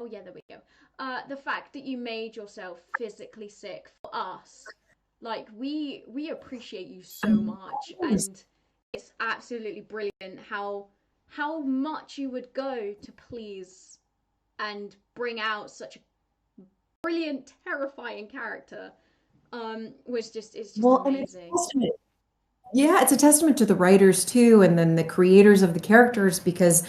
Oh yeah, there we go. The fact that you made yourself physically sick for us, like we appreciate you so much, and it's absolutely brilliant how much you would go to please and bring out such a brilliant, terrifying character. Was just it's just Well, and it's a amazing. testament. Yeah, it's a testament to the writers too, and then the creators of the characters because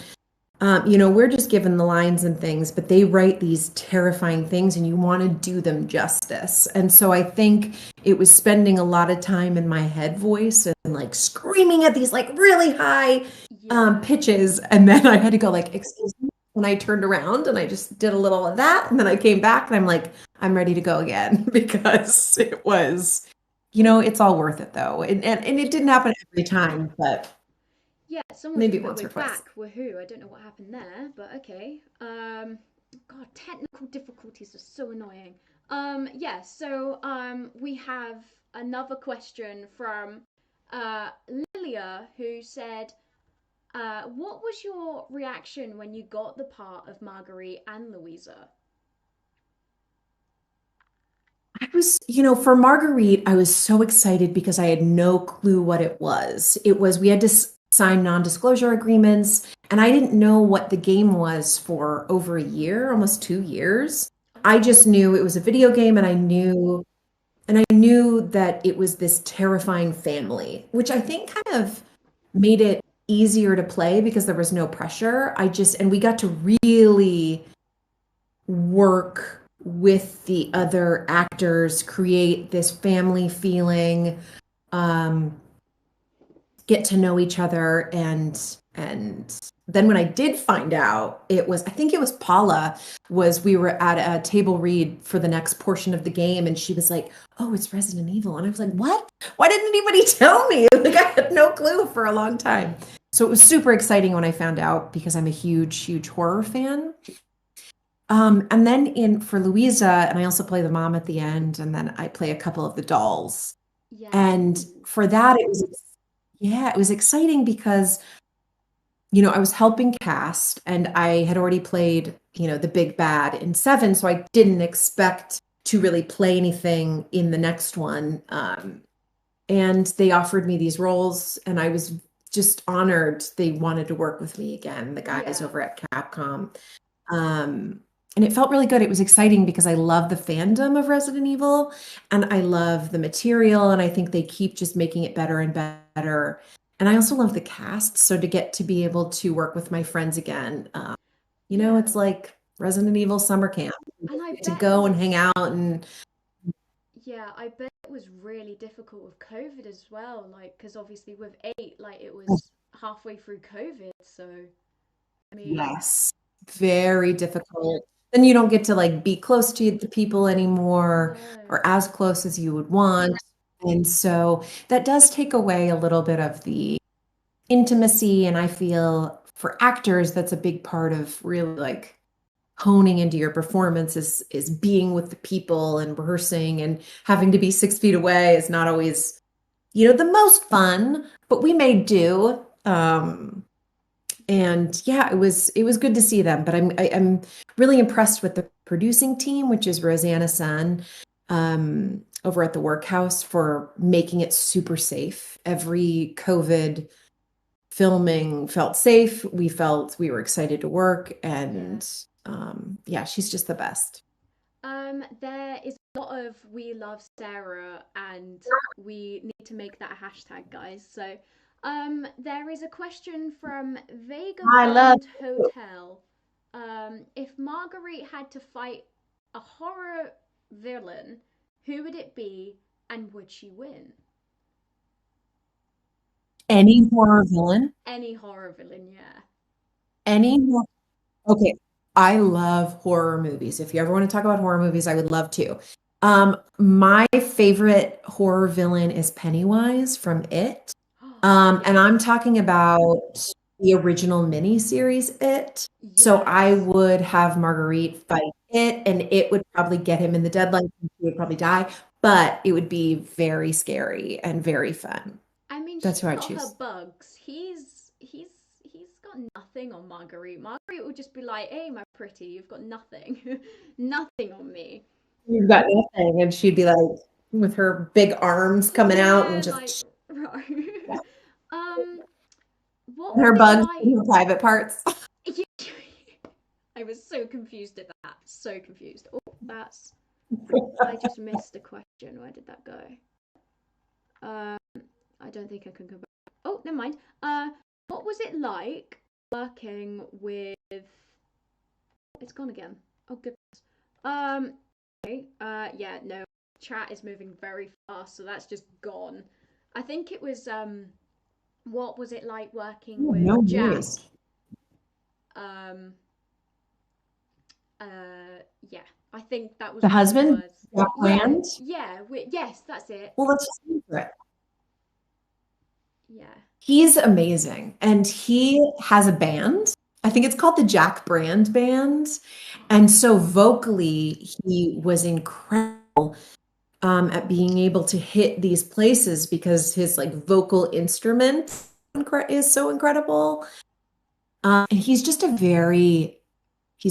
we're just given the lines and things, but they write these terrifying things and you want to do them justice. And so I think it was spending a lot of time in my head voice and like screaming at these like really high Yeah. pitches. And then I had to go like, excuse me. When I turned around and I just did a little of that. And then I came back and I'm like, I'm ready to go again because it was, it's all worth it though. And it didn't happen every time, but Yeah, someone maybe just put once we're or twice. back. Woohoo. I don't know what happened there, but okay. God, technical difficulties are so annoying. Yeah, so we have another question from Lilia who said, what was your reaction when you got the part of Marguerite and Louisa? I was, for Marguerite, I was so excited because I had no clue what it was. We had to sign non-disclosure agreements, and I didn't know what the game was for over a year, almost 2 years. Oh I wow. just knew it was a video game, and I knew that it was this terrifying family, which I think kind of made it easier to play because there was no pressure. And we got to really work with the other actors, create this family feeling, um, get to know each other, and then when I did find out, I think it was Paula, we were at a table read for the next portion of the game, and she was like, "Oh, it's Resident Evil," and I was like, "What? Why didn't anybody tell me?" Like I had no clue for a long time. So it was super exciting when I found out because I'm a huge, huge horror fan. And then in for Louisa, and I also play the mom at the end, and then I play a couple of the dolls. Yeah. And Ooh. for that, yeah, it was exciting because, I was helping cast and I had already played, the big bad in seven, so I didn't expect to really play anything in the next one. And they offered me these roles, and I was just honored they wanted to work with me again, the guys Yeah. over at Capcom. Um, and it felt really good. It was exciting because I love the fandom of Resident Evil and I love the material, and I think they keep just making it better and better. And I also love the cast. So to get to be able to work with my friends again, Yeah. it's like Resident Evil summer camp. You And I get to bet it go and hang was out and Yeah, I bet it was really difficult with COVID as well. Like, because obviously with eight, like it was halfway through COVID. So, I mean, yes, very difficult. Then you don't get to like be close to the people anymore no. or as close as you would want. And so that does take away a little bit of the intimacy. And I feel for actors, that's a big part of really like honing into your performance is being with the people and rehearsing, and having to be 6 feet away is not always, the most fun, but we made do. And yeah, it was good to see them. But I'm really impressed with the producing team, which is Rosanna Sun, over at the Workhouse, for making it super safe. Every COVID filming felt safe. We felt we were excited to work, Yeah. and yeah, she's just the best. There is a lot of we love Sarah, and we need to make that a hashtag, guys. So, there is a question from I love Vagabond Hotel. If Marguerite had to fight a horror villain, who would it be, and would she win? any horror villain. Any horror villain, yeah. Any hor- okay, I love horror movies. If you ever want to talk about horror movies, I would love to. My favorite horror villain is Pennywise from It. And I'm Yes. talking about the original miniseries It. So I Yes. would have Marguerite fight It, and it would probably get him in the deadline. He would probably die, but it would be very scary and very fun. I mean, That's she's who I got her choose. bugs. He's got got nothing on Marguerite. Marguerite would just be like, "Hey, my pretty, you've got nothing, nothing on me." You've got nothing. And she'd be like, with her big arms coming out and Yeah, like just right. um, what was her it bugs like? in her private parts. I was so confused at that. So confused. Oh, that's. I just missed a question. Where did that go? Um, I don't think I can go back. Oh, never mind. What was it like working with? It's gone again. Oh goodness. Um. Okay. Yeah. No. Chat is moving very fast, so that's just gone. I think it was. What was it like working Oh, with no Jack? worries. Um. Yeah. I think that was The what it husband, was. Jack Yeah. Bland. Yeah. Yes, that's it. Well, let's just answer it. Yeah. He's amazing. And he has a band. I think it's called the Jack Brand Band. And so vocally, he was incredible at being able to hit these places because his like vocal instrument is so incredible. And he's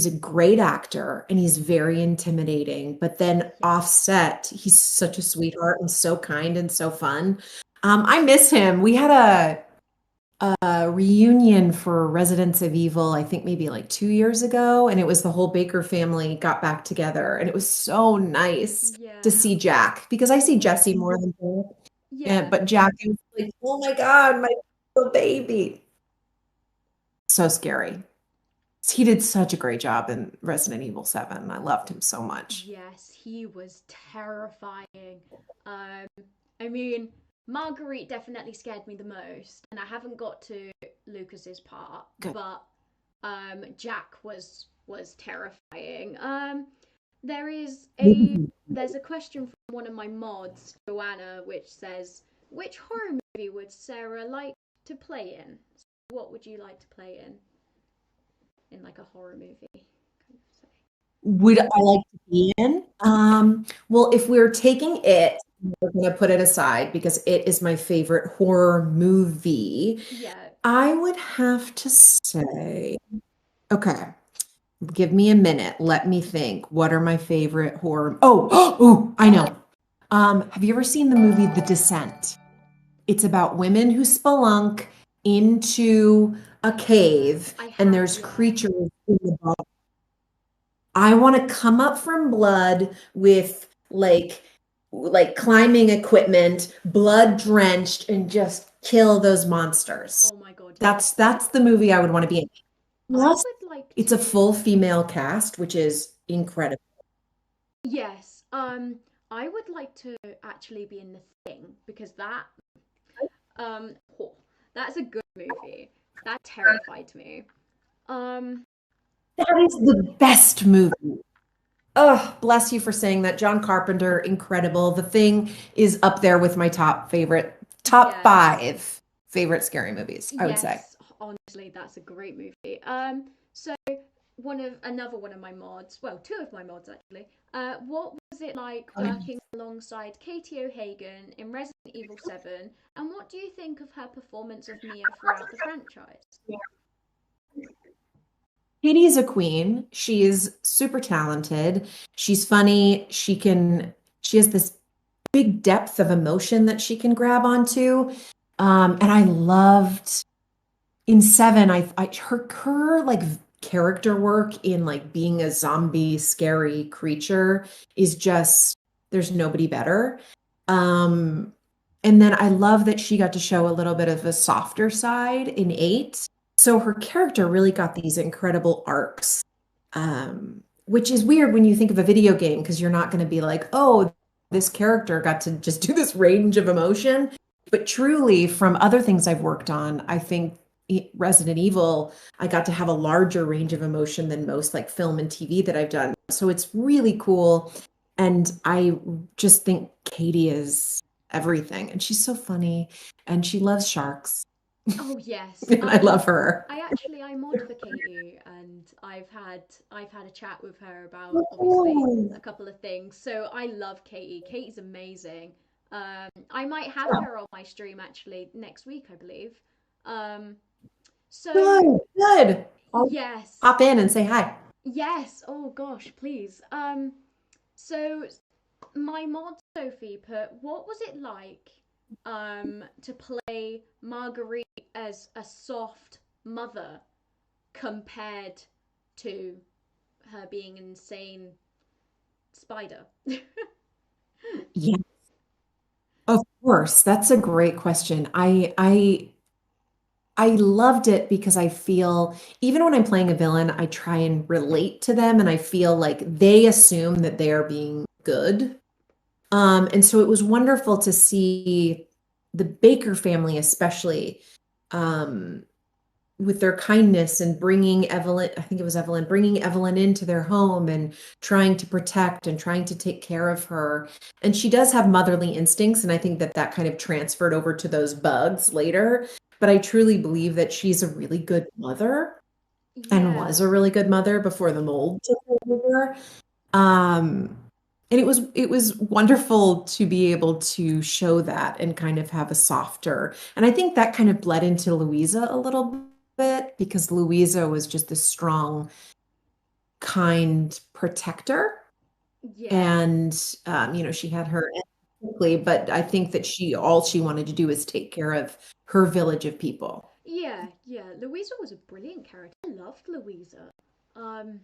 a great actor and he's very intimidating. But then Yes. offset, he's such a sweetheart and so kind and so fun. I miss him. We had a reunion for Residents of Evil, I think maybe like 2 years ago, and it was the whole Baker family got back together, and it was so nice to Yeah. see Jack because I see Jesse more than Jack. Yeah. But Jack is like, oh my God, my little baby. So scary. He did such a great job in Resident Evil 7. I loved him so much. Yes, he was terrifying. Um, I mean, Marguerite definitely scared me the most, and I haven't got to Lucas's part, Good. but Jack was terrifying. There is a there's a question from one of my mods, Joanna, which says, "Which horror movie would Sarah like to play in? What would you like to play in like a horror movie?" Kind of say. Would I like to be in? Well, if we're taking it, we're going to put it aside because it is my favorite horror movie. Yeah. I would have to say, okay, give me a minute. Let me think. What are my favorite horror? Oh, oh, I know. Have you ever seen the movie The Descent? It's about women who spelunk into a cave I and have, there's yeah. creatures in the I want to come up from blood with like climbing equipment, blood drenched, and just kill those monsters. Oh my god, yes. That's the movie I would want to be in. I Plus, would like it's a to. full female cast, which is incredible. Yes. I would like to actually be in The Thing because oh, that's a good movie. That terrified me. Um, That is the best movie. Oh, bless you for saying that. John Carpenter, incredible. The Thing is up there with my top yes. five favorite scary movies, I would say. Yes, honestly, that's a great movie. So another one of my mods, well, two of my mods actually. What was it like working alongside Katie O'Hagan in Resident Evil 7, and what do you think of her performance of Mia throughout the franchise? Katie is a queen. She is super talented. She's funny. She has this big depth of emotion that she can grab onto. And I loved in Seven, her like character work in like being a zombie scary creature is just there's nobody better. Um, and then I love that she got to show a little bit of a softer side in Eight. So her character really got these incredible arcs, which is weird when you think of a video game because you're not going to be like, oh, this character got to just do this range of emotion. But truly, from other things I've worked on, I think Resident Evil, I got to have a larger range of emotion than most like film and TV that I've done. So it's really cool. And I just think Katie is everything. And she's so funny and she loves sharks. Oh yes. And I love her. I mod for Katie, and I've had a chat with her about obviously Oh, a couple of things. So I love Katie. Katie's amazing. I might have her on my stream actually next week, I believe. Um, So, Good, good. I'll yes. pop in and say hi. Yes. Oh gosh, please. So my mod Sophie put, what was it like to play Marguerite as a soft mother compared to her being an insane spider? Yeah, of course. That's a great question. I loved it because I feel even when I'm playing a villain, I try and relate to them and I feel like they assume that they are being good. And so it was wonderful to see the Baker family, especially, um, with their kindness and bringing Evelyn, I think it was Evelyn, bringing Evelyn into their home and trying to protect and trying to take care of her. And she does have motherly instincts. And I think that that kind of transferred over to those bugs later. But I truly believe that she's a really good mother and Yeah. was a really good mother before the mold took over. Um, and it was wonderful to be able to show that and kind of have a softer. And I think that kind of bled into Louisa a little bit because Louisa was just this strong, kind protector. Yeah. And she had her ethically, but I think that she all she wanted to do is take care of her village of people. Yeah, yeah. Louisa was a brilliant character. I loved Louisa. Um,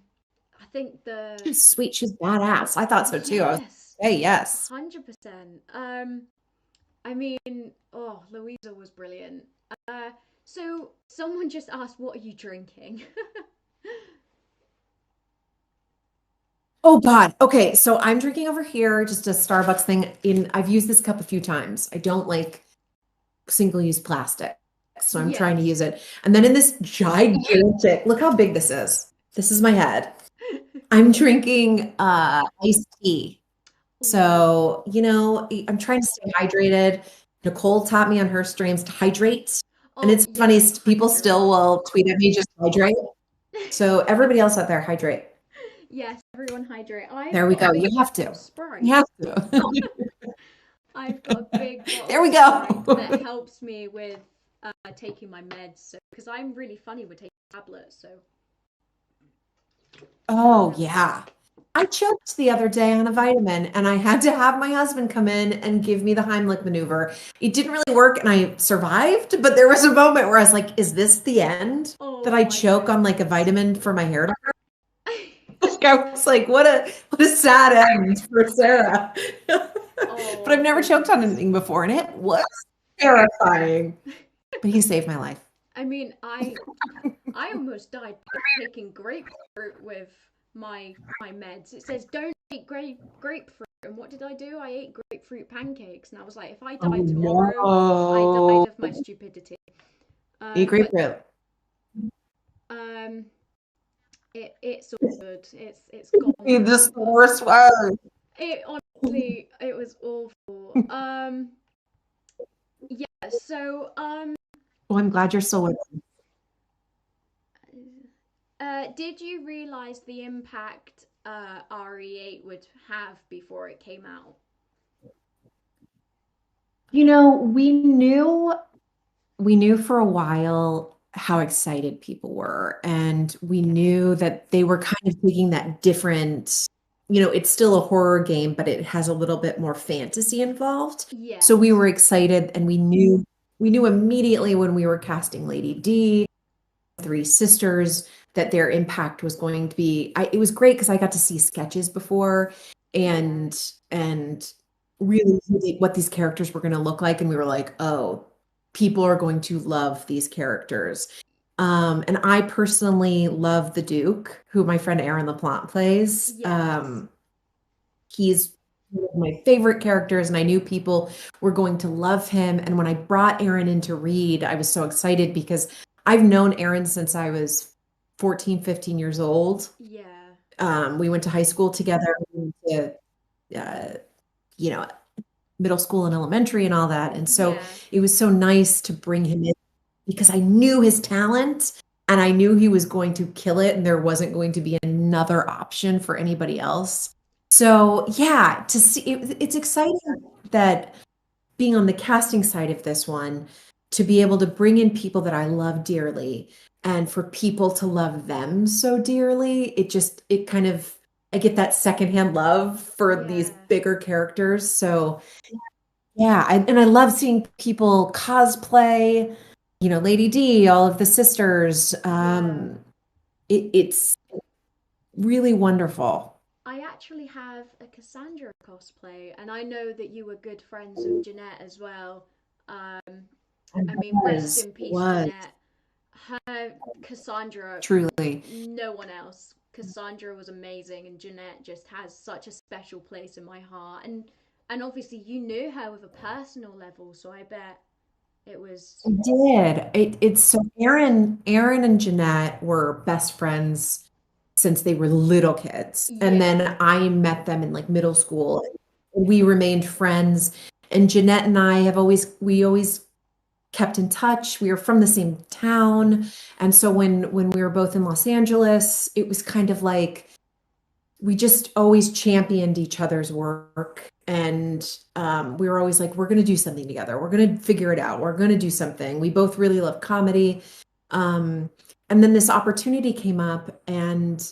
I think the She's sweet, she's badass. I thought so too. I was, yes, hey, yes. 100%. I mean, oh, Louisa was brilliant. Uh, so someone just asked, "What are you drinking?" Oh God. Okay, so I'm drinking over here just a Starbucks thing. I've used this cup a few times. I don't like single-use plastic, so I'm trying to use Yes. it. And then in this gigantic, look how big this is. This is my head. I'm drinking iced tea. Ooh. So, I'm trying to stay hydrated. Nicole taught me on her streams to hydrate. And Oh it's funny, yes, people still hydrate. will tweet at me, just hydrate. So everybody else out there, hydrate. Yes, everyone hydrate. I've There we got a go. big You have bottle of to. You Sprite. have to. I've got a big bottle There of we Sprite that go. helps me with taking my meds. So, because I'm really funny with taking tablets, so Oh, um, yeah. I choked the other day on a vitamin and I had to have my husband come in and give me the Heimlich maneuver. It didn't really work and I survived, but there was a moment where I was like, is this the end? That oh I my choke on like a goodness. vitamin for my hair to grow? Like I was like, what a sad end for Sarah. But I've Oh never choked on goodness. anything before and it was terrifying. But he saved my life. I mean, I almost died taking grapefruit with my meds. It says don't take grapefruit, and what did I do? I ate grapefruit pancakes, and I was like, if I Oh die tomorrow, I died no. of my stupidity. Eat But grapefruit. um, it's all good. It's gone This now. the worst way. It honestly, it was awful. Yeah. So Well, I'm glad you're still with me. did you realize the impact RE8 would have before it came out? We knew for a while how excited people were, and we knew that they were kind of taking that different, it's still a horror game, but it has a little bit more fantasy involved. So we Yes. were excited and we knew immediately when we were casting Lady D, three sisters, that their impact was going to be it was great because I got to see sketches before Yeah. and really see what these characters were going to look like and we were like, oh, people are going to love these characters. And I personally love the Duke, who my friend Aaron LaPlante plays. Yes. He's one of my favorite characters, and I knew people were going to love him. And when I brought Aaron in to read, I was so excited because I've known Aaron since I was 14, 15 years old. Yeah. We went to high school together, we went to, you know, middle school and elementary and all that. And so Yeah. it was so nice to bring him in because I knew his talent and I knew he was going to kill it and there wasn't going to be another option for anybody else. So, yeah, to see it's exciting that being on the casting side of this one, to be able to bring in people that I love dearly and for people to love them so dearly, it kind of, I get that secondhand love for these Yeah. bigger characters. So yeah, and I love seeing people cosplay, Lady D, all of the sisters. Yeah. It's really wonderful. I actually have a Cassandra cosplay, and I know that you were good friends with Jeanette as well. Um, It I mean, rest was, in it peace, was Jeanette. Her Cassandra, truly. no one else. Cassandra was amazing, and Jeanette just has such a special place in my heart. And obviously, you knew her with a personal level, so I bet it was. It did. It's so Aaron and Jeanette were best friends since they were little kids. And Yeah, then I met them in like middle school. We remained friends. And Jeanette and I we always kept in touch. We were from the same town. And so when we were both in Los Angeles, it was kind of like we just always championed each other's work. And we were always like, we're going to do something together. We're going to figure it out. We're going to do something. We both really love comedy. Um, and then this opportunity came up, and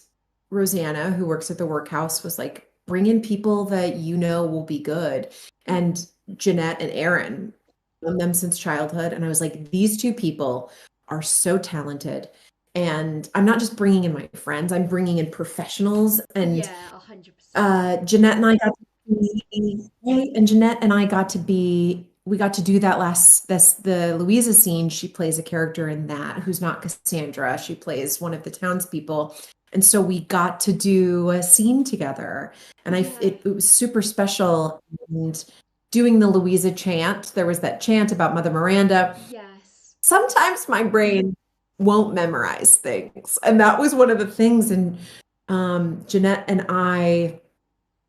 Rosanna, who works at the workhouse, was like, bring in people that will be good. And Jeanette and Aaron, known them since childhood. And I was like, these two people are so talented. And I'm not just bringing in my friends, I'm bringing in professionals. And yeah, 100%. Jeanette and I got to be, right? And Jeanette and I got to be, we got to do that the Louisa scene. She plays a character in that who's not Cassandra. She plays one of the townspeople. And so we got to do a scene together. And Yeah, it was super special. And doing the Louisa chant, there was that chant about Mother Miranda. yes. Sometimes my brain won't memorize things. And that was one of the things. And Jeanette and I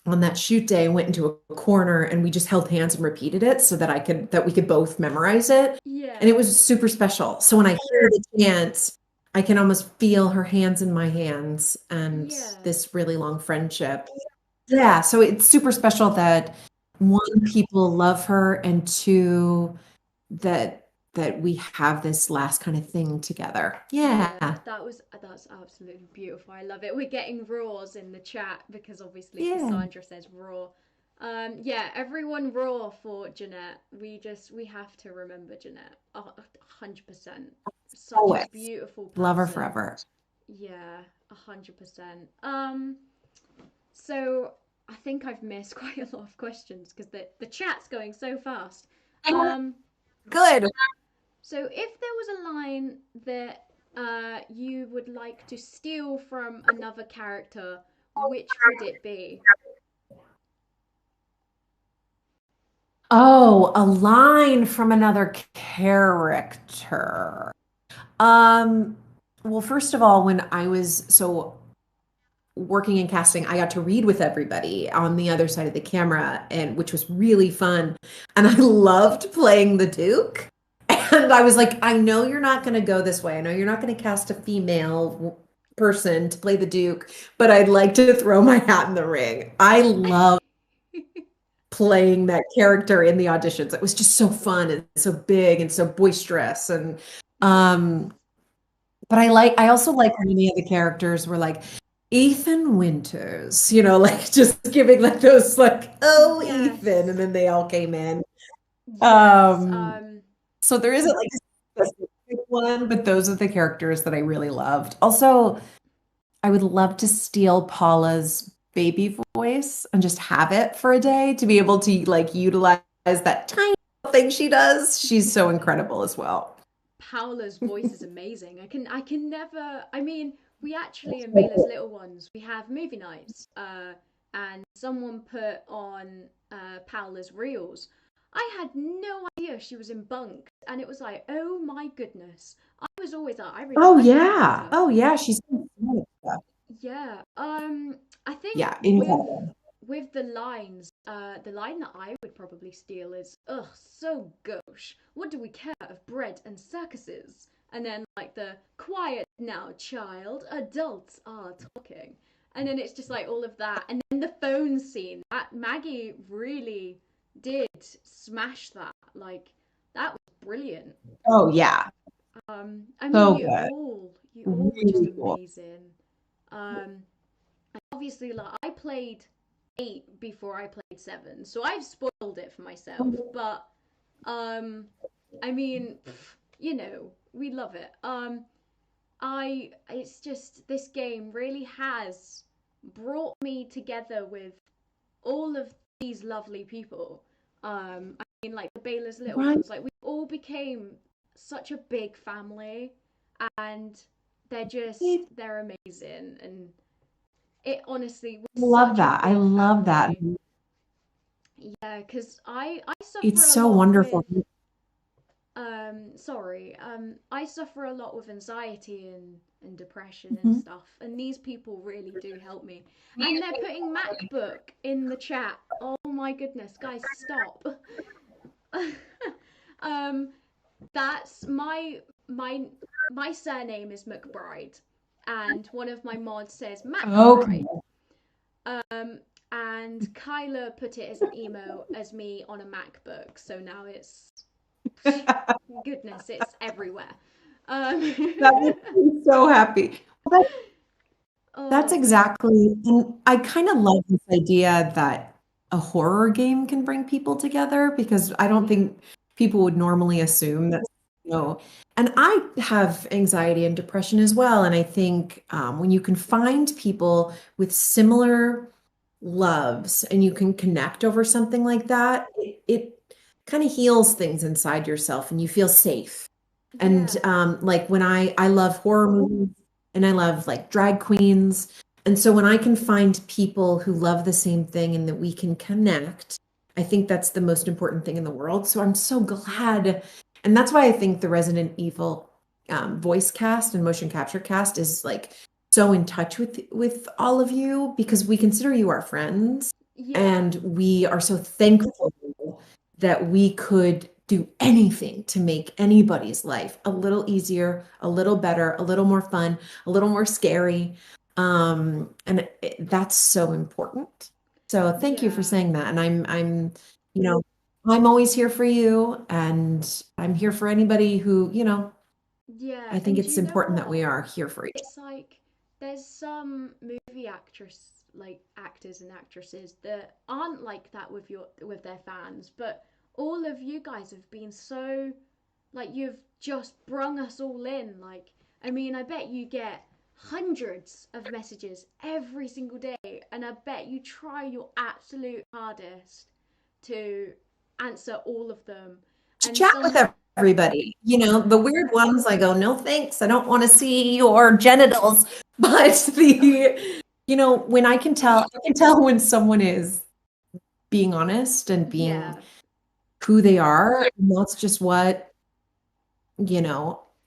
on that shoot day went into a corner and we just held hands and repeated it so that we could both memorize it. And it Yeah, was super special. So when I hear the chant, I can almost feel her hands in my hands and yeah, this really long friendship. Yeah, so it's super special that one, people love her, and two, that we have this last kind of thing together. yeah. Yeah. That's absolutely beautiful. I love it. We're getting raws in the chat because obviously Yeah. Cassandra says raw. Yeah, everyone raw for Jeanette. We have to remember Jeanette. 100%. Such a Always. beautiful Love her person. forever. Yeah, 100%. So I think I've missed quite a lot of questions because the chat's going so fast. Um, Good. so if there was a line that you would like to steal from another character, which would it be? Oh, a line from another character. Um, well, first of all, when I was working in casting, I got to read with everybody on the other side of the camera, and which was really fun. And I loved playing the Duke. And I was like, I know you're not going to go this way. I know you're not going to cast a female person to play the Duke, but I'd like to throw my hat in the ring. I love playing that character in the auditions. It was just so fun and so big and so boisterous. And Yes. um, but I also like when any of the characters were like Ethan Winters, like just giving like those like, oh, Ethan, and Yes. then they all came in. Yes. So there isn't like a specific one, but those are the characters that I really loved. Also, I would love to steal Paula's baby voice and just have it for a day to be able to like utilize that tiny thing she does. She's so incredible as well. Paola's voice is amazing. I can never. I mean, we actually in Vela's Little Ones we have movie nights, and someone put on Paola's reels. I had no idea she was in Bunk, and it was like, oh my goodness. I was always like, I really Oh like that yeah. actor. Oh yeah. She's Yeah. I think yeah, with incredible. the lines, the line that I would probably steal is, ugh, so gauche. What do we care of bread and circuses? And then like the quiet now, child, adults are talking. And then it's just like all of that. And then the phone scene. That Maggie really did smash that. Like that was brilliant. Oh yeah. I mean, So you good. all, you all were just Really cool. amazing. Um, Obviously, like I played 8 before I played 7, so I've spoiled it for myself. But um, I mean, you know, we love it. It's just this game really has brought me together with all of these lovely people. I mean, like the Baylor's little Right. ones, like we all became such a big family, and they're amazing, and it honestly was Love such a that. I big love that. family. Yeah, because I It's suffer a so lot wonderful. with I suffer a lot with anxiety and depression and Mhm. stuff, and these people really do help me. And they're putting MacBook in the chat. Oh my goodness, guys, stop. um, that's my surname is McBride, and one of my mods says Okay. MacBride. Um, and Kyla put it as an emo as me on a MacBook, so now it's goodness, it's everywhere. Um, That makes me so happy. Well, that's oh, but exactly, and I kind of love this idea that a horror game can bring people together because I don't yeah, think people would normally assume that, you know, and I have anxiety and depression as well. And I think when you can find people with similar loves and you can connect over something like that, it kind of heals things inside yourself and you feel safe. And yeah, like when I love horror movies and I love like drag queens. And so when I can find people who love the same thing and that we can connect, I think that's the most important thing in the world. So I'm so glad. And that's why I think the Resident Evil voice cast and motion capture cast is like so in touch with all of you because we consider you our friends yeah, and we are so thankful that we could do anything to make anybody's life a little easier, a little better, a little more fun, a little more scary. And that's so important. So thank you for yeah, saying that. And you know, I'm always here for you and I'm here for anybody who, yeah. I think And it's you know important that we what? are here for each It's like there's some movie actors and actresses that aren't like that with their fans, but all of you guys have been so like you've just brung us all in. Like, I mean, I bet you get hundreds of messages every single day, and I bet you try your absolute hardest to answer all of them. And chat with some, everybody. The weird ones, I go, no thanks. I don't want to see your genitals. But when I can tell when someone is being honest and being yeah, who they are. And that's just what,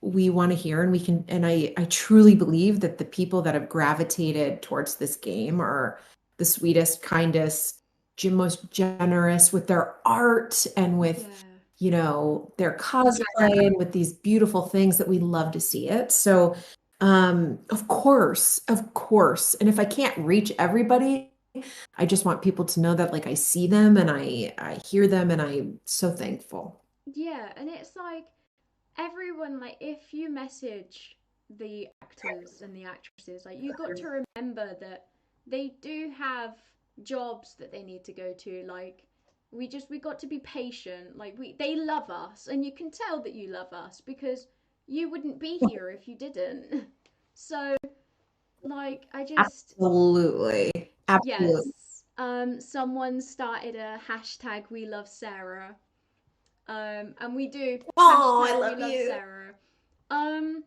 we want to hear. And I truly believe that the people that have gravitated towards this game are the sweetest, kindest, most generous with their art and with, yeah, their cosplay and with these beautiful things that we love to see it. So, of course, of course. And if I can't reach everybody, I just want people to know that like I see them and I hear them and I'm so thankful. yeah. And it's like everyone, like, if you message the actors and the actresses, like, you got to remember that they do have jobs that they need to go to. Like, we got to be patient. Like, they love us, and you can tell that you love us because you wouldn't be here if you didn't. So, like, I just Absolutely. Absolutely. yes. Someone started a hashtag We Love Sarah. And we do Oh, I hashtag We love Love you. Sarah. Um,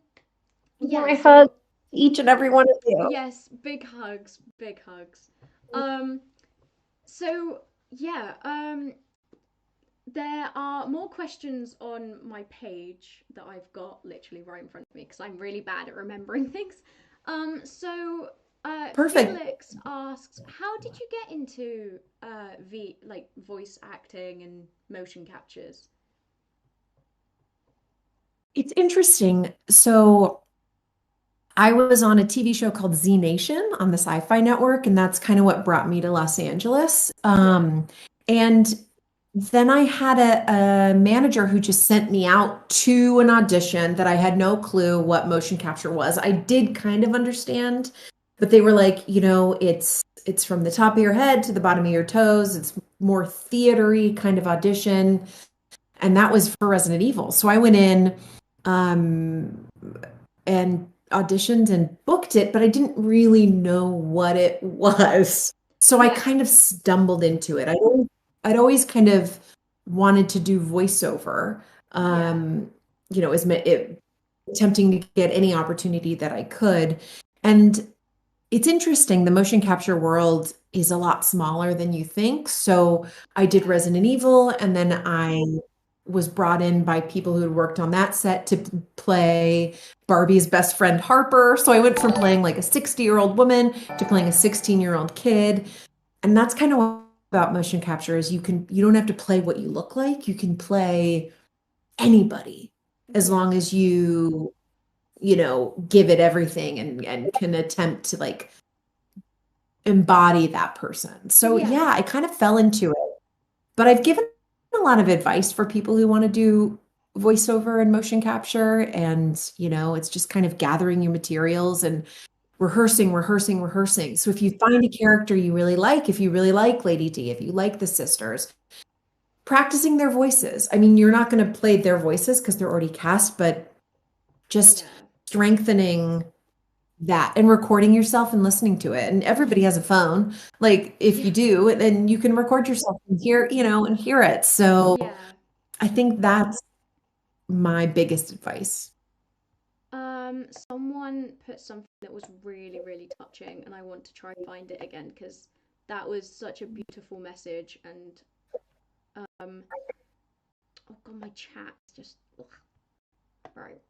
Give yeah. my hug, So each and every one of you. yes, big hugs, big hugs. Um, so yeah. There are more questions on my page that I've got literally right in front of me because I'm really bad at remembering things. Perfect. Felix asks, how did you get into voice acting and motion captures? It's interesting. So I was on a TV show called Z Nation on the Sci-Fi Network, and that's kind of what brought me to Los Angeles. Yeah, And then I had a manager who just sent me out to an audition that I had no clue what motion capture was. I did kind of understand, but they were like, it's from the top of your head to the bottom of your toes. It's more theatery kind of audition. And that was for Resident Evil. So I went in um, and auditioned and booked it, but I didn't really know what it was. So I Yeah, kind of stumbled into it. I'd always kind of wanted to do voiceover, yeah, um, attempting to get any opportunity that I could. And it's interesting, the motion capture world is a lot smaller than you think. So I did yeah, Resident Evil, and then I was brought in by people who had worked on that set to play Barbie's best friend Harper. So I went from playing like a 60-year-old woman to playing a 16-year-old kid. And that's kind of what about motion capture is you don't have to play what you look like. You can play anybody as yeah, long as give it everything and can attempt to like embody that person. So yeah, yeah, I kind of fell into it. But I've given a lot of advice for people who want to do voiceover and motion capture. And, it's just kind of gathering your materials and rehearsing, rehearsing, rehearsing. So if you find a character you really like, if you really like Lady D, if you like the sisters, practicing their voices. I mean, you're not going to play their voices because they're already cast, but just yeah, strengthening that and recording yourself and listening to it. And everybody has a phone. Like if yeah, you do, then you can record yourself and hear it. So yeah. I think that's my biggest advice. Someone put something that was really, really touching, and I want to try find it again because that was such a beautiful message. And um, oh god, my chat's just ugh. Right.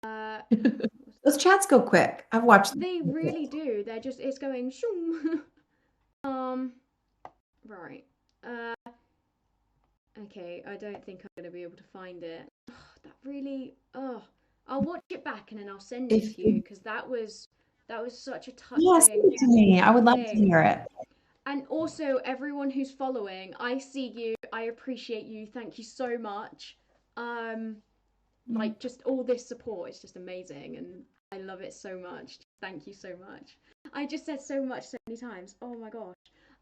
Uh, Those chats go quick. I've watched them. they really do. They're just it's going shoom. um, right. Uh, okay. I don't think I'm gonna be able to find it. Ugh, that really. Oh, I'll watch it back and then I'll send it If to you because that was such a Yes, send touching it to me. I would love to thing. hear it. And also, everyone who's following, I see you. I appreciate you. Thank you so much. Um, like just all this support is just amazing, and I love it so much. Thank you so much. I just said so much so many times. Oh my gosh.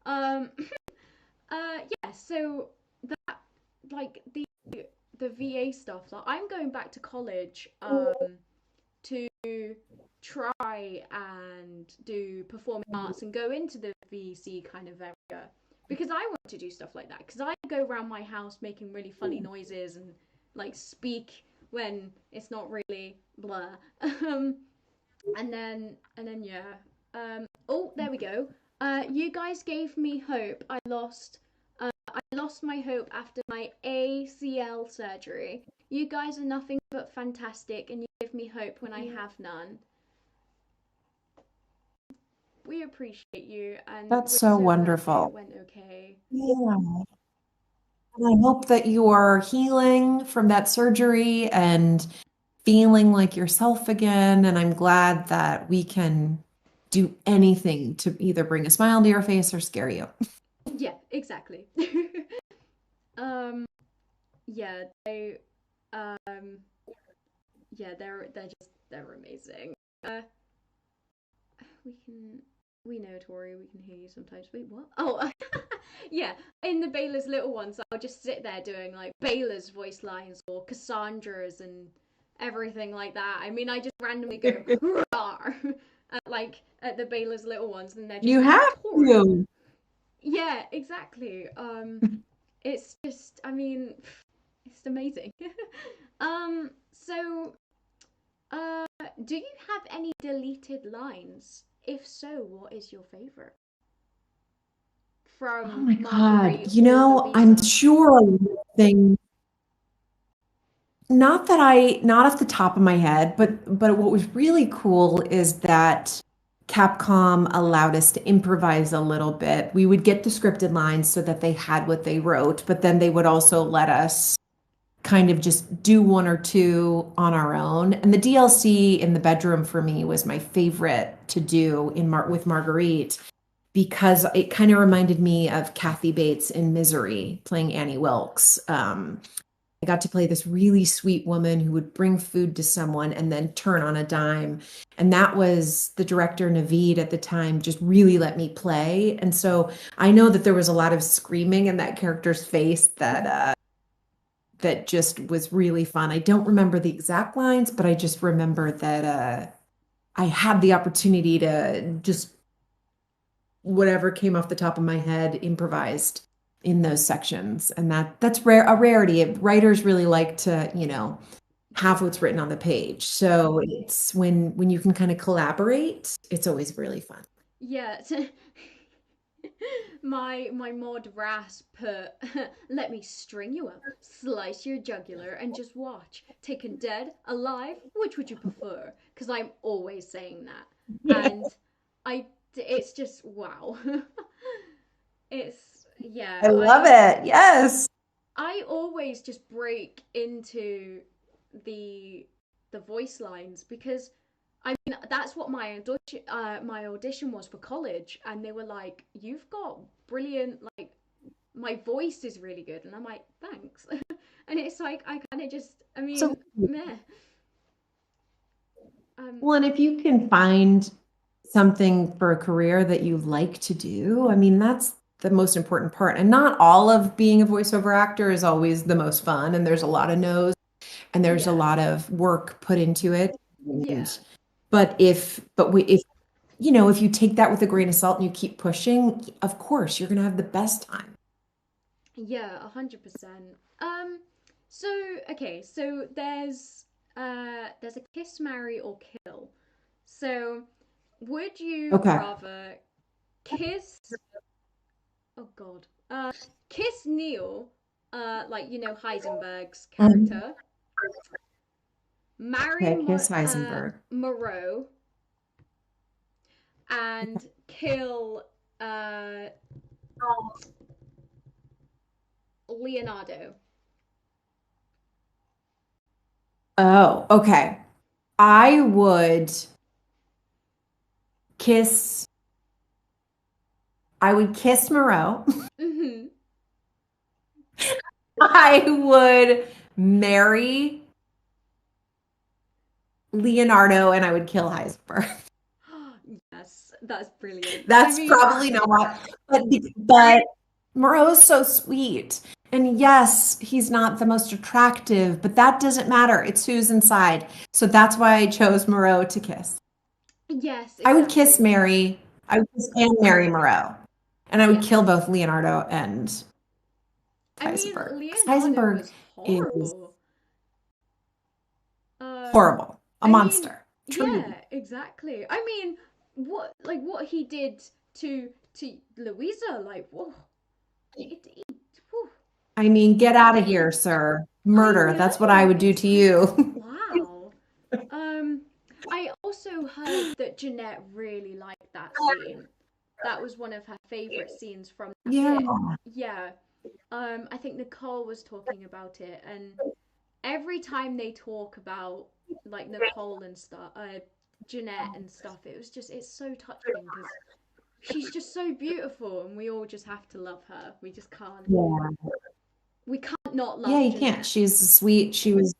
Um, yeah. So that like the VA stuff. Like I'm going back to college. To try and do performing arts and go into the VC kind of area because I want to do stuff like that because I go around my house making really funny noises and like speak when it's not really blah. And then yeah. Oh, there we go. You guys gave me hope. I lost my hope after my ACL surgery. You guys are nothing but fantastic, and you give me hope when I have none. We appreciate you, and That's we're so so glad that it wonderful. went okay. Yeah. And I hope that you are healing from that surgery and feeling like yourself again. And I'm glad that we can do anything to either bring a smile to your face or scare you. Yeah, exactly. um, yeah, um, yeah, they're amazing. We can, we know Tori. We can hear you sometimes. Wait, what? Oh, yeah. In the Baylor's little ones, I'll just sit there doing like Baylor's voice lines or Cassandra's and everything like that. I mean, I just randomly go Rawr! At the Baylor's little ones, and they're just You like have Tori. to. Yeah, exactly. It's just, I mean, it's amazing. So, do you have any deleted lines? If so, what is your favorite Oh from my God. Marguerite or I'm Lovisa? sure thing not off the top of my head, but what was really cool is that Capcom allowed us to improvise a little bit. We would get the scripted lines so that they had what they wrote, but then they would also let us kind of just do one or two on our own. And the DLC in the bedroom for me was my favorite to do with Marguerite. because it kind of reminded me of Kathy Bates in Misery, playing Annie Wilkes. I got to play this really sweet woman who would bring food to someone and then turn on a dime. And that was the director, Naveed, at the time, just really let me play. And so I know that there was a lot of screaming in that character's face that just was really fun. I don't remember the exact lines, but I just remember that I had the opportunity to just whatever came off the top of my head improvised in those sections, and that's rare, a rarity. Writers really like to, have what's written on the page. So it's when you can kind of collaborate, it's always really fun. Yeah. My mod Ras put, let me string you up, slice your jugular, and just watch. Taken dead, alive, which would you prefer? Because I'm always saying that, Yeah. and it's just wow. It's I yeah. love it. Yes. I always just break into the the voice lines because I mean that's what my audition was for college, and they were like, "You've got brilliant, like my voice is really good," and I'm like, "Thanks," and it's like I kind of just I So, mean meh. Um, well, and if you can find something for a career that you like to do, I mean, that's the most important part. And not all of being a voiceover actor is always the most fun. And there's a lot of no's and there's a yeah, lot of work put into it. yeah, And, if if you take that with a grain of salt and you keep pushing, of course, you're going to have the best time. yeah, 100%. So okay, so there's a kiss, marry, or kill. So would you Okay. rather kiss? Oh God, kiss Neil, like Heisenberg's Mhm. character, marry Okay, Kiss Heisenberg. Moreau, and kill Leonardo. Oh, okay. I would kiss, I would kiss Moreau. Hmm. I would marry Leonardo and I would kill Heisenberg. Yes, that's brilliant. I That's mean, probably not, but Moreau is so sweet. And yes, he's not the most attractive, but that doesn't matter. It's who's inside. So that's why I chose Moreau to kiss. yes, I would kiss exactly. Mary. I would kiss and marry Moreau. And I would kill Yes. both Leonardo and I mean, Heisenberg. Because Leonardo Heisenberg was is horrible. Um, horrible, a I mean, monster, truly. yeah, exactly. I mean, what he did to Louisa, like, whoa, whew. I mean, get out of here, sir. I Murder. That's what I know, would do it's to like, you. wow. Um, I also heard that Jeanette really liked that scene. That was one of her favorite scenes from that Yeah. bit. Yeah. I think Nicole was talking about it, and every time they talk about like Nicole and stuff, Jeanette and stuff, it's so touching because she's just so beautiful, and we all just have to love her. Yeah. We can't not Yeah, love you can't. Jeanette. She's sweet. She was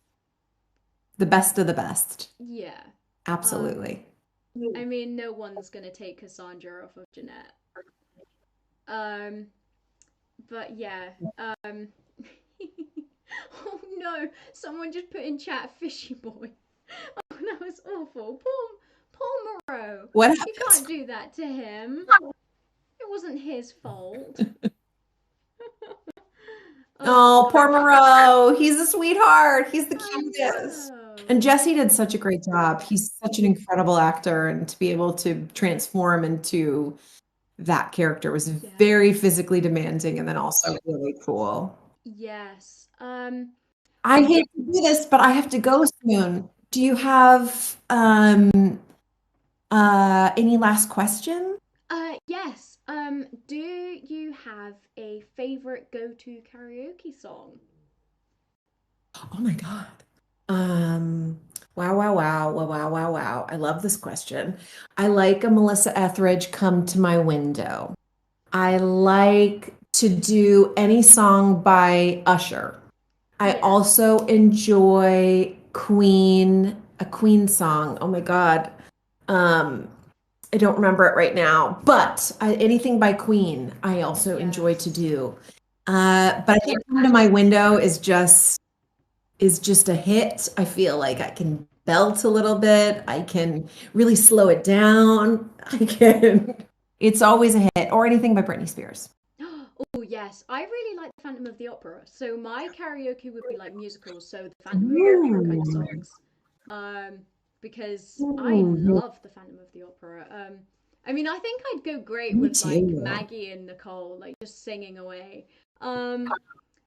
the best of the best. Yeah. Um, Absolutely. I mean, no one's gonna take Cassandra off of Jeanette. Um, but yeah. Um, oh no! Someone just put in chat "fishy boy." Oh, that was awful. Poor Moreau. What You happens? can't do that to him. It wasn't his fault. Oh Oh, poor gosh. Moreau. He's a sweetheart. He's the I cutest. know. And Jesse did such a great job. He's such an incredible actor, and to be able to transform into that character was very Yes. physically demanding and then also really cool. Yes. I hate to do this, but I have to go soon. Do you have any last question? Yes. Do you have a favorite go-to karaoke song? Oh my God. Um, Wow, wow, wow, wow, wow, wow, wow. I love this question. I like a Melissa Etheridge Come to My Window. I like to do any song by Usher. I Yeah. also enjoy Queen, a Queen song. Oh my God. Um, I don't remember it right now, but anything by Queen, I also enjoy to Yes. do. But I think Come to My Window is just a hit. I feel like I can belt a little bit. I can really slow it down. I can. It's always a hit, or anything by Britney Spears. Oh yes, I really like the Phantom of the Opera. So my karaoke would be like musicals, so the Phantom of the Opera kind of Ooh. songs. Um, because I Ooh. love the Phantom of the Opera. I mean, I think I'd go great Me with like too. Maggie and Nicole, like just singing away. Um,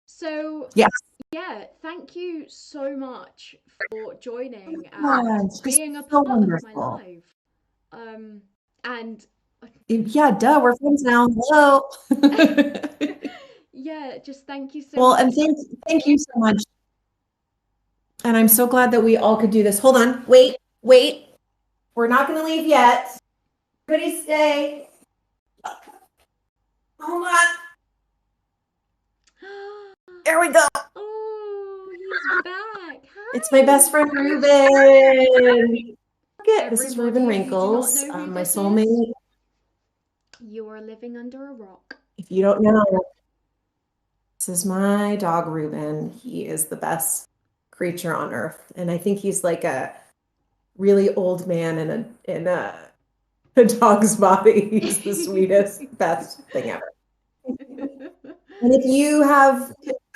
so Yes. yeah, thank you so much for joining and Gosh, this being a is so part of my wonderful. life. And Yeah, duh, we're friends now. Hello. yeah, just thank you so Well, much. and thank you so much. And I'm so glad that we all could do this. Hold on. Wait, wait. We're not going to leave yet. Everybody stay. Hold on. There we go. Oh, he's back. It's my best Hi. friend Ruben. Look this is Ruben Everybody who do not Wrinkles, know who my this is, soulmate. you are living under a rock. If you don't know, this is my dog Ruben. He is the best creature on earth, and I think he's like a really old man in a dog's body. He's the sweetest, best thing ever. And if you have,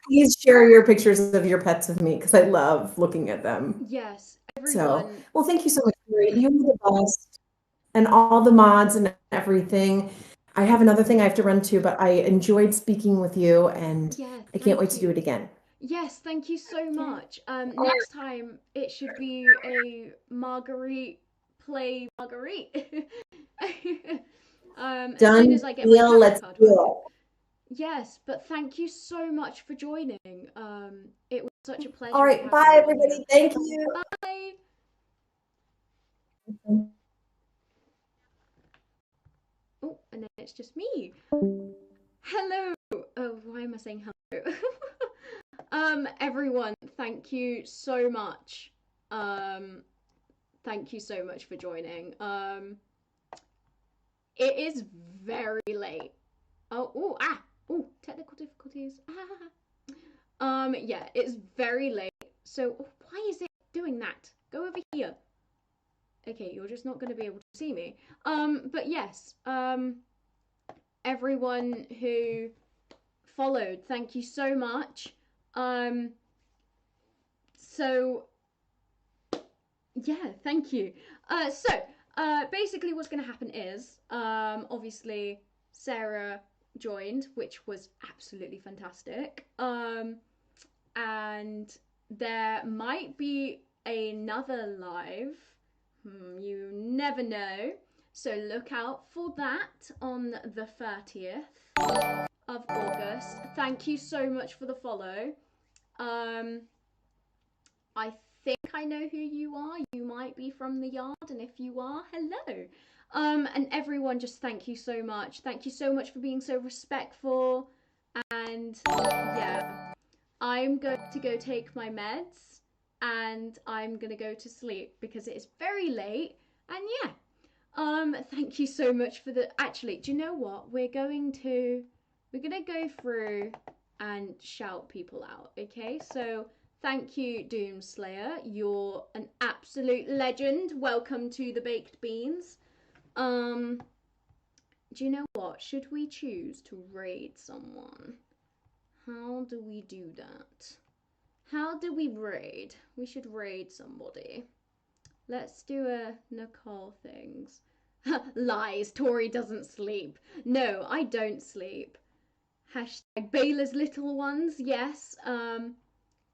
please share your pictures of your pets with me because I love looking at them. Yes, So, everyone. well, thank you so much, Mary. You're the best. And all the mods and everything. I have another thing I have to run to, but I enjoyed speaking with you and Yeah, I can't wait thank to do you. it again. Yes, thank you so Okay. much. Next time it should be a Marguerite play Marguerite. As soon Done as I get my deal. capture Let's card back. do Yes, but thank you so much for joining. It was such a it. All pleasure right. having Bye, you on here. everybody. Thank you. Bye. Oh, and then it's just me. Hello. Oh, why am I saying hello? Everyone, thank you so much. Um, thank you so much for joining. It is very late. Technical difficulties. Yeah, it's very late. So why is it doing that? Go over here. Okay, you're just not going to be able to see me. But yes, everyone who followed, thank you so much. Um, so yeah, thank you. Basically, what's going to happen is, obviously, Sarah joined, which was absolutely fantastic. And there might be another live. You never know. So look out for that on the 30th of August. Thank you so much for the follow. Um, I think I know who you are. You might be from the yard, and if you are, hello. And everyone, just thank you so much. Thank you so much for being so respectful. And yeah, I'm going to go take my meds and I'm gonna go to sleep because it is very late. And yeah, thank you so much for the. Actually, do you know what? We're gonna go through and shout people out. Okay, so thank you, Doomslayer. You're an absolute legend. Welcome to the Baked Beans. Um, do you know what? Should we choose to raid someone? How do we do that? How do we raid? We should raid somebody. Let's do a Nicole things. Lies. Tori doesn't sleep. No, I don't sleep. Hashtag Baylor's little ones. Yes.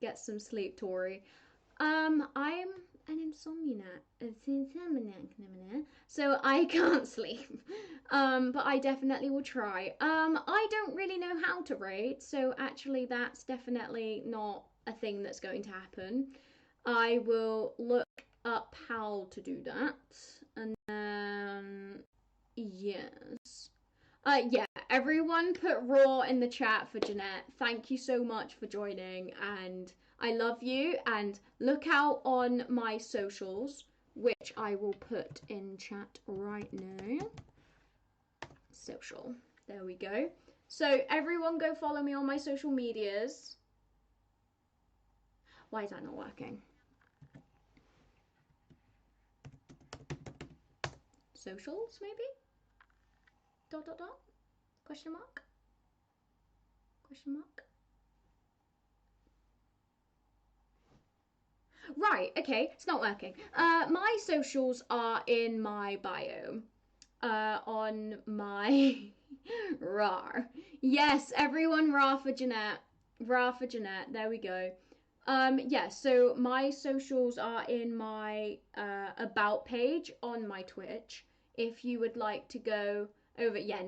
Get some sleep, Tori. I'm an insomniac, so I can't sleep. But I definitely will try. I don't really know how to raid, so actually that's definitely not a thing that's going to happen. I will look up how to do that. And then, yes. Yeah, everyone put raw in the chat for Jeanette. Thank you so much for joining, and I love you. And look out on my socials, which I will put in chat right now. Social. There we go. So everyone go follow me on my social medias. Why is that not working? Socials, maybe? Dot dot dot? Question mark? Question mark? Right, okay, it's not working. My socials are in my bio. On my RAR. Yes, everyone RAR for Jeanette. RAR for Jeanette. There we go. Yeah, so my socials are in my about page on my Twitch. If you would like to go over, yeah,